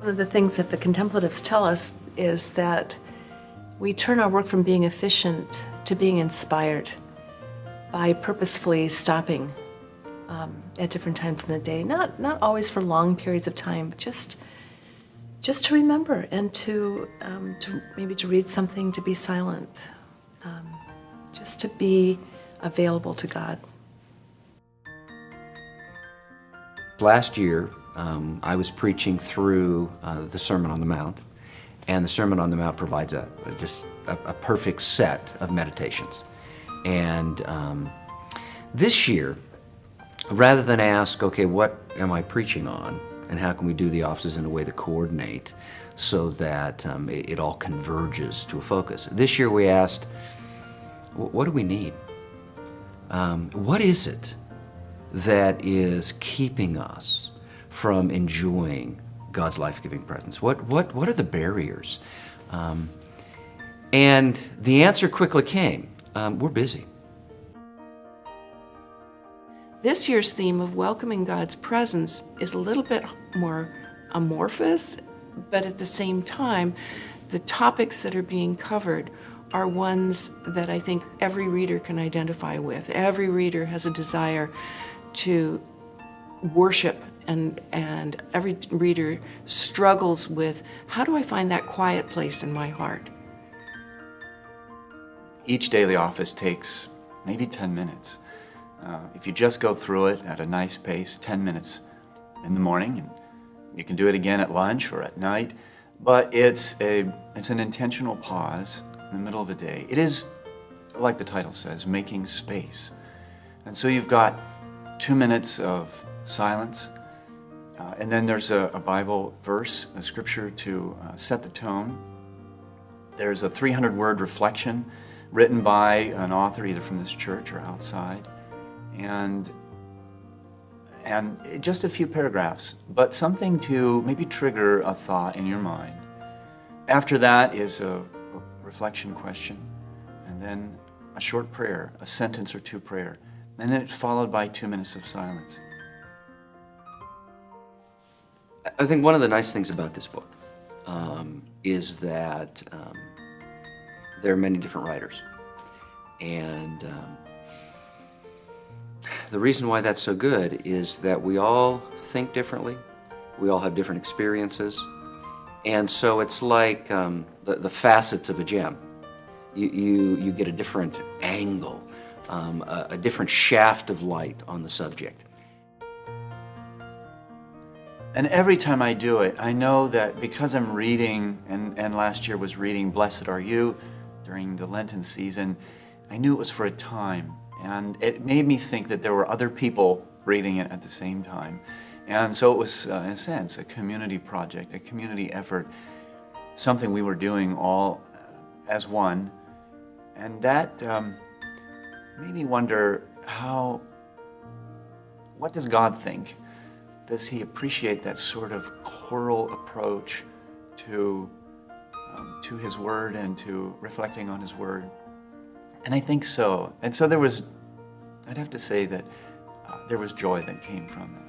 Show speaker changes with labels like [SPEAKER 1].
[SPEAKER 1] One of the things that the contemplatives tell us is that we turn our work from being efficient to being inspired by purposefully stopping at different times in the day, not always for long periods of time, but just to remember and to maybe to read something, to be silent, just to be available to God.
[SPEAKER 2] Last year, I was preaching through the Sermon on the Mount, and the Sermon on the Mount provides just a perfect set of meditations. And this year, rather than ask, okay, what am I preaching on, and how can we do the offices in a way that coordinate so that it all converges to a focus, this year we asked, what do we need? What is it that is keeping us from enjoying God's life-giving presence? What are the barriers? And the answer quickly came. We're busy.
[SPEAKER 3] This year's theme of welcoming God's presence is a little bit more amorphous, but at the same time, the topics that are being covered are ones that I think every reader can identify with. Every reader has a desire to worship, and every reader struggles with, how do I find that quiet place in my heart?
[SPEAKER 4] Each daily office takes maybe 10 minutes. If you just go through it at a nice pace, 10 minutes in the morning, and you can do it again at lunch or at night, but it's an intentional pause in the middle of the day. It is, like the title says, making space. And so you've got 2 minutes of silence, and then there's a Bible verse, a scripture to set the tone. There's a 300-word reflection written by an author either from this church or outside, and just a few paragraphs, but something to maybe trigger a thought in your mind. After that is a reflection question, and then a short prayer, a sentence or two prayer, and then it's followed by 2 minutes of silence.
[SPEAKER 2] I think one of the nice things about this book is that there are many different writers. And the reason why that's so good is that we all think differently, we all have different experiences, and so it's like the facets of a gem. You get a different angle, a different shaft of light on the subject.
[SPEAKER 4] And every time I do it, I know that because I'm reading, and last year was reading Blessed Are You during the Lenten season, I knew it was for a time. And it made me think that there were other people reading it at the same time. And so it was, in a sense, a community project, a community effort, something we were doing all as one. And that made me wonder what does God think? Does he appreciate that sort of choral approach to his word and to reflecting on his word? And I think so. And so I'd have to say that there was joy that came from it.